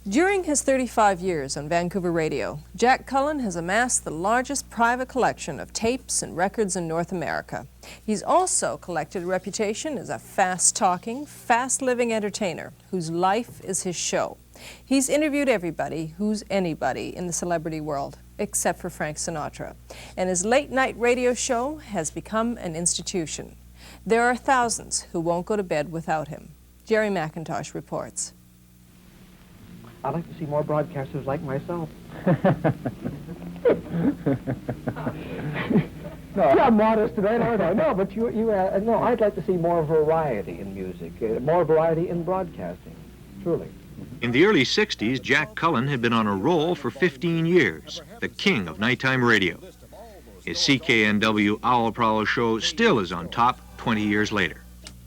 During his 35 years on Vancouver radio, Jack Cullen has amassed the largest private collection of tapes and records in North America. He's also collected a reputation as a fast-talking, fast-living entertainer whose life is his show. He's interviewed everybody who's anybody in the celebrity world, except for Frank Sinatra. And his late-night radio show has become an institution. There are thousands who won't go to bed without him. Jerry McIntosh reports. I'd like to see more broadcasters like myself. No, I'm modest today, aren't I? No, but no, I'd like to see more variety in music, more variety in broadcasting, truly. In the early 60s, Jack Cullen had been on a roll for 15 years, the king of nighttime radio. His CKNW Owl Prowl show still is on top 20 years later.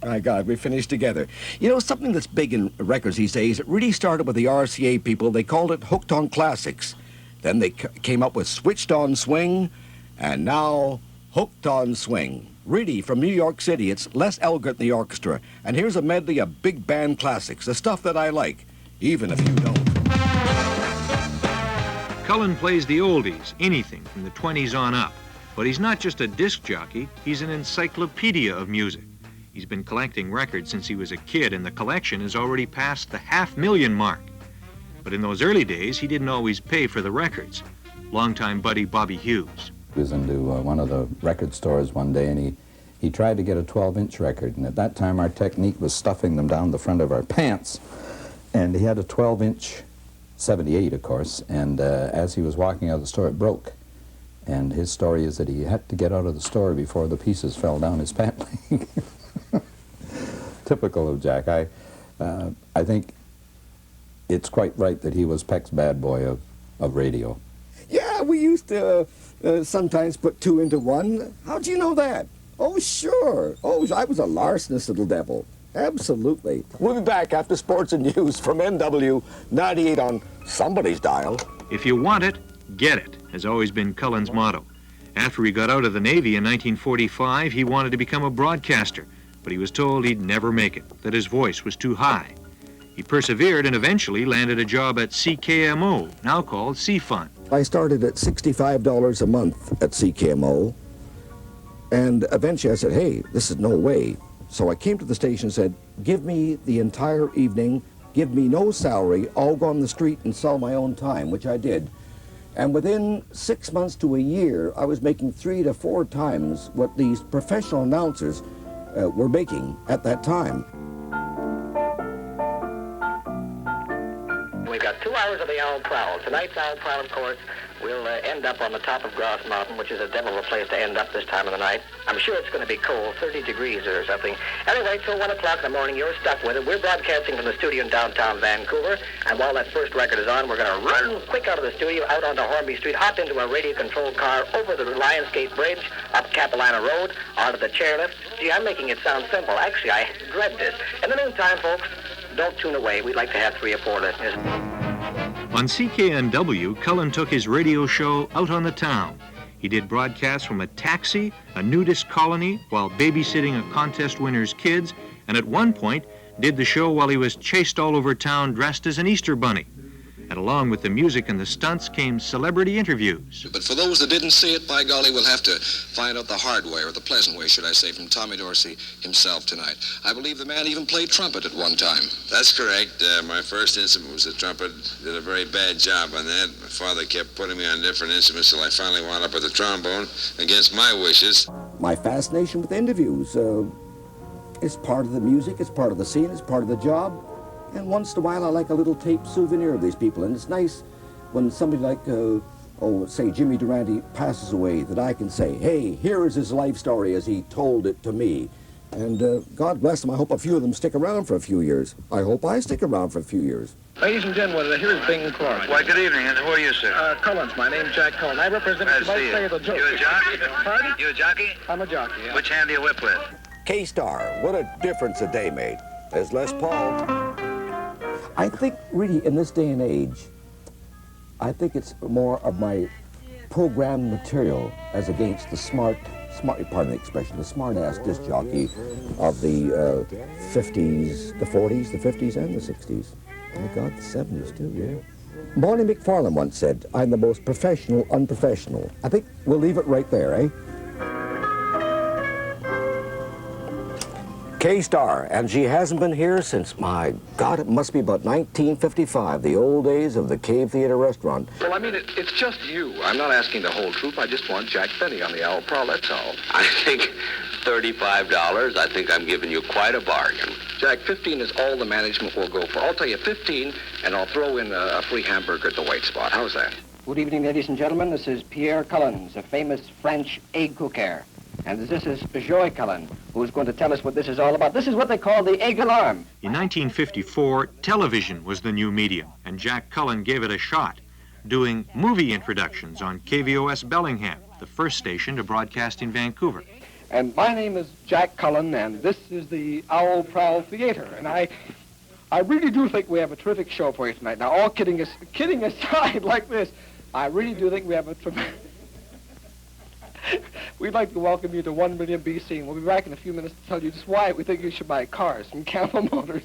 My God, we finished together. You know, something that's big in records these days, it really started with the RCA people. They called it Hooked on Classics. Then they came up with Switched on Swing, and now Hooked on Swing. Really, from New York City, it's Les Elgert in the orchestra. And here's a medley of big band classics, the stuff that I like, even if you don't. Cullen plays the oldies, anything from the 20s on up. But he's not just a disc jockey, he's an encyclopedia of music. He's been collecting records since he was a kid, and the collection has already passed the 500,000 mark. But in those early days, he didn't always pay for the records. Longtime buddy Bobby Hughes. He was into one of the record stores one day, and he tried to get a 12-inch record, and at that time our technique was stuffing them down the front of our pants. And he had a 12-inch, 78 of course, and as he was walking out of the store it broke. And his story is that he had to get out of the store before the pieces fell down his pant leg. Typical of Jack. I think it's quite right that he was Peck's bad boy of radio. Yeah, we used to sometimes put two into one. How'd you know that? Oh, sure. Oh, I was a larcenous little devil. Absolutely. We'll be back after sports and news from NW 98 on somebody's dial. If you want it, get it, has always been Cullen's motto. After he got out of the Navy in 1945, he wanted to become a broadcaster, but he was told he'd never make it, that his voice was too high. He persevered and eventually landed a job at CKMO, now called C-Fun. I started at $65 a month at CKMO, and eventually I said, hey, this is no way. So I came to the station and said, give me the entire evening, give me no salary, I'll go on the street and sell my own time, which I did. And within 6 months to a year, I was making 3 to 4 times what these professional announcers were making at that time. We've got 2 hours of the Owl Prowl. Tonight's Owl Prowl, of course, will end up on the top of Grouse Mountain, which is a devil of a place to end up this time of the night. I'm sure it's going to be cold, 30 degrees or something. Anyway, till 1 o'clock in the morning, you're stuck with it. We're broadcasting from the studio in downtown Vancouver, and while that first record is on, we're going to run quick out of the studio, out onto Hornby Street, hop into a radio-controlled car, over the Lionsgate Bridge, up Capilano Road, onto the chairlift. Gee, I'm making it sound simple. Actually, I dread this. In the meantime, folks, don't tune away. We'd like to have 3 or 4 listeners. On CKNW, Cullen took his radio show out on the town. He did broadcasts from a taxi, a nudist colony, while babysitting a contest winner's kids, and at one point did the show while he was chased all over town dressed as an Easter bunny. And along with the music and the stunts came celebrity interviews. But for those that didn't see it, by golly, we'll have to find out the hard way, or the pleasant way, should I say, from Tommy Dorsey himself tonight. I believe the man even played trumpet at one time. That's correct. My first instrument was the trumpet. Did a very bad job on that. My father kept putting me on different instruments till I finally wound up with the trombone, against my wishes. My fascination with interviews is part of the music, it's part of the scene, it's part of the job. And once in a while, I like a little tape souvenir of these people. And it's nice when somebody like, say Jimmy Durante passes away, that I can say, hey, here is his life story as he told it to me. And God bless them. I hope a few of them stick around for a few years. I hope I stick around for a few years. Ladies and gentlemen, here's Bing Clark. Why, good evening, and who are you, sir? Cullen's my name, Jack Cullen. I represent, you might say, the joke. You a jockey? Pardon? You a jockey? I'm a jockey, yeah. Which hand do you whip with? K-Star, what a difference a day made. There's Les Paul. I think really in this day and age, I think it's more of my program material as against the smart pardon the expression, the smart-ass disc jockey of the 50s, the 40s, the 50s, and the 60s. Oh my God, the 70s too, yeah. Bonnie McFarlane once said, I'm the most professional unprofessional. I think we'll leave it right there, eh? K-Star, and she hasn't been here since, my God, it must be about 1955, the old days of the Cave Theater restaurant. Well, I mean, it's just you. I'm not asking the whole troupe. I just want Jack Benny on the Owl Prowl, that's all. I think $35, I think I'm giving you quite a bargain. Jack, 15 is all the management will go for. I'll tell you 15, and I'll throw in a free hamburger at the white spot. How's that? Good evening, ladies and gentlemen. This is Pierre Cullen, the famous French egg cooker. And this is Joy Cullen, who's going to tell us what this is all about. This is what they call the egg alarm. In 1954, television was the new medium, and Jack Cullen gave it a shot, doing movie introductions on KVOS Bellingham, the first station to broadcast in Vancouver. And my name is Jack Cullen, and this is the Owl Prowl Theater. And I really do think we have a terrific show for you tonight. Now, all kidding aside like this, I really do think we have a tremendous... We'd like to welcome you to 1 Million BC, and we'll be back in a few minutes to tell you just why we think you should buy cars from Camel Motors.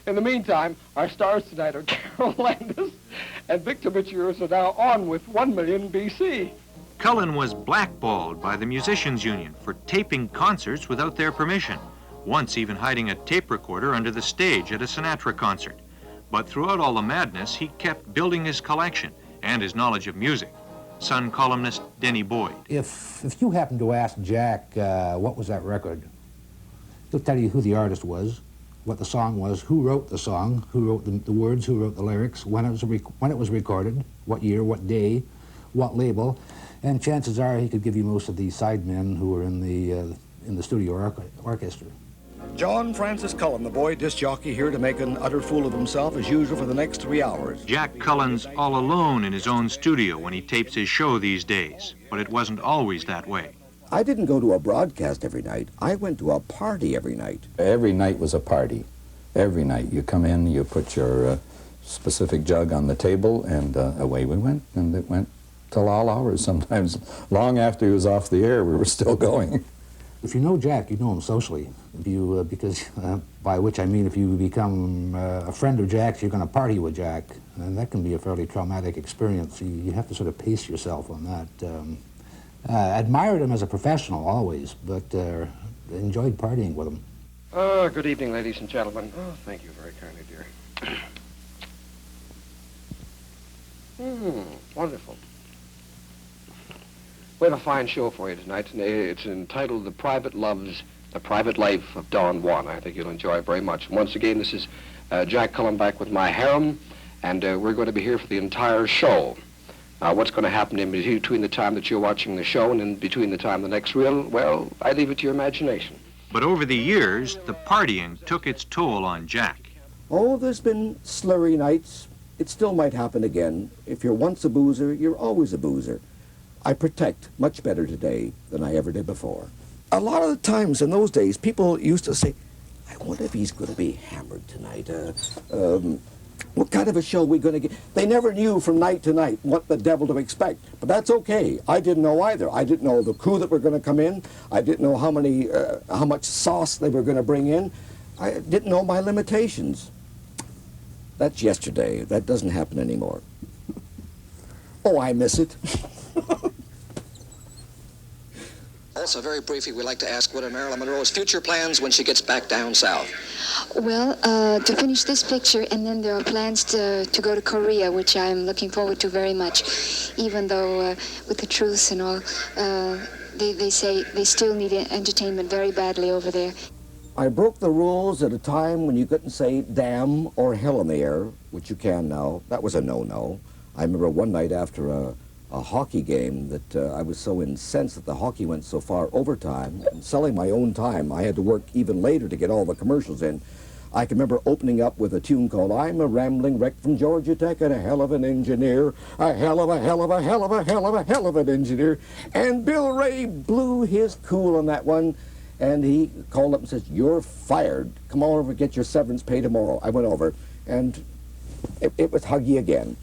In the meantime, our stars tonight are Carol Landis and Victor Mature, so now on with 1 Million BC. Cullen was blackballed by the Musicians Union for taping concerts without their permission, once even hiding a tape recorder under the stage at a Sinatra concert. But throughout all the madness, he kept building his collection and his knowledge of music. Sun columnist Denny Boyd. If you happen to ask Jack what was that record, he'll tell you who the artist was, what the song was, who wrote the song, who wrote the words, who wrote the lyrics, when it was recorded, what year, what day, what label, and chances are he could give you most of the sidemen who were in the studio orchestra. John Francis Cullen, the boy disc jockey, here to make an utter fool of himself as usual for the next 3 hours. Jack Cullen's all alone in his own studio when he tapes his show these days, but it wasn't always that way. I didn't go to a broadcast every night. I went to a party every night. Every night was a party. Every night you come in, you put your specific jug on the table, and away we went, and it went till all hours. Sometimes long after he was off the air, we were still going. If you know Jack, you know him socially. If you, because by which I mean if you become a friend of Jack's, you're going to party with Jack, and that can be a fairly traumatic experience. You have to sort of pace yourself on that. Admired him as a professional always, but enjoyed partying with him. Good evening, ladies and gentlemen. Oh, thank you very kindly, dear. Wonderful. We have a fine show for you tonight. It's entitled The Private Life of Don Juan. I think you'll enjoy it very much. And once again, this is Jack Cullen back with my harem, and we're going to be here for the entire show. What's going to happen in between the time that you're watching the show and in between the time the next reel, well, I leave it to your imagination. But over the years, the partying took its toll on Jack. Oh, there's been slurry nights. It still might happen again. If you're once a boozer, you're always a boozer. I protect much better today than I ever did before. A lot of the times in those days, people used to say, I wonder if he's going to be hammered tonight. What kind of a show are we going to get? They never knew from night to night what the devil to expect. But that's okay. I didn't know either. I didn't know the crew that were going to come in. I didn't know how much sauce they were going to bring in. I didn't know my limitations. That's yesterday. That doesn't happen anymore. Oh, I miss it. Also, very briefly, we'd like to ask what are Marilyn Monroe's future plans when she gets back down south? Well, to finish this picture, and then there are plans to go to Korea, which I'm looking forward to very much, even though with the truce and all, they say they still need entertainment very badly over there. I broke the rules at a time when you couldn't say damn or hell in the air, which you can now. That was a no-no. I remember one night after a hockey game that I was so incensed that the hockey went so far overtime, and selling my own time, I had to work even later to get all the commercials in. I can remember opening up with a tune called I'm a Rambling Wreck from Georgia Tech and a hell of an engineer, a hell of a hell of a hell of a hell of a hell of an engineer. And Bill Ray blew his cool on that one, and he called up and says, you're fired. Come on over and get your severance pay tomorrow. I went over, and it was huggy again.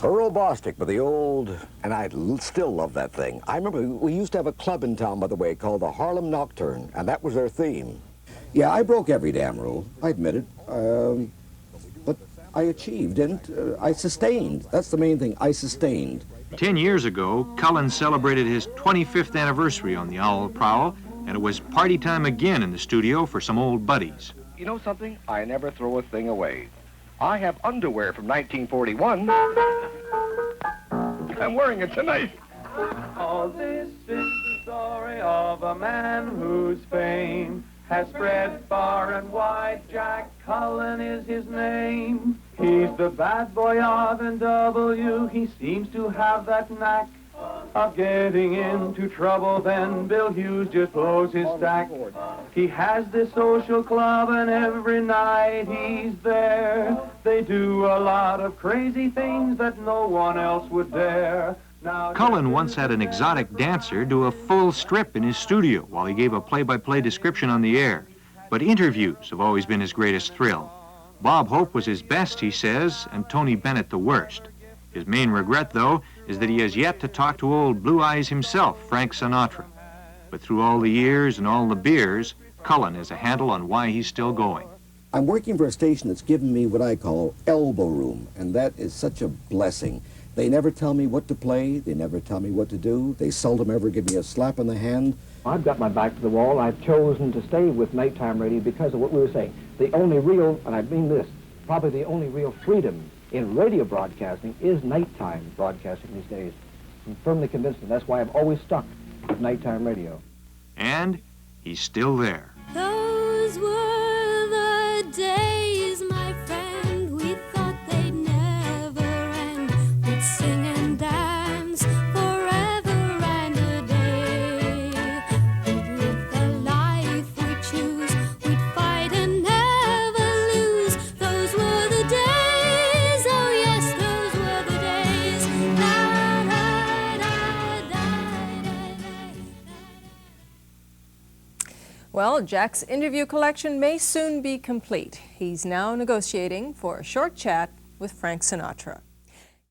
Earl Bostic with the old, and I still love that thing. I remember we used to have a club in town, by the way, called the Harlem Nocturne, and that was their theme. Yeah, I broke every damn rule, I admit it, but I achieved, and I sustained. That's the main thing, I sustained. 10 years ago, Cullen celebrated his 25th anniversary on the Owl Prowl, and it was party time again in the studio for some old buddies. You know something? I never throw a thing away. I have underwear from 1941. I'm wearing it tonight. Oh, this is the story of a man whose fame has spread far and wide. Jack Cullen is his name. He's the bad boy of N.W. He seems to have that knack of getting into trouble. Then Bill Hughes just blows his stack. He has this social club, and every night he's there. They do a lot of crazy things that no one else would dare. Now, Cullen once had an exotic dancer do a full strip in his studio while he gave a play-by-play description on the air. But interviews have always been his greatest thrill. Bob Hope was his best, he says, and Tony Bennett the worst. His main regret, though, is that he has yet to talk to old Blue Eyes himself, Frank Sinatra. But through all the years and all the beers, Cullen has a handle on why he's still going. I'm working for a station that's given me what I call elbow room, and that is such a blessing. They never tell me what to play, they never tell me what to do, they seldom ever give me a slap on the hand. I've got my back to the wall. I've chosen to stay with nighttime radio because of what we were saying. The only real, and I mean this, probably the only real freedom in radio broadcasting is nighttime broadcasting these days. I'm firmly convinced, and that's why I've always stuck with nighttime radio. And he's still there. Those were the days, my friend, we thought they'd never end. We'd sing and dance forever and a day. We'd live the life we choose, we'd fight and never lose. Those were the days, oh yes, those were the days. Da, da, da, da, da, da. Well, Jack's interview collection may soon be complete. He's now negotiating for a short chat with Frank Sinatra.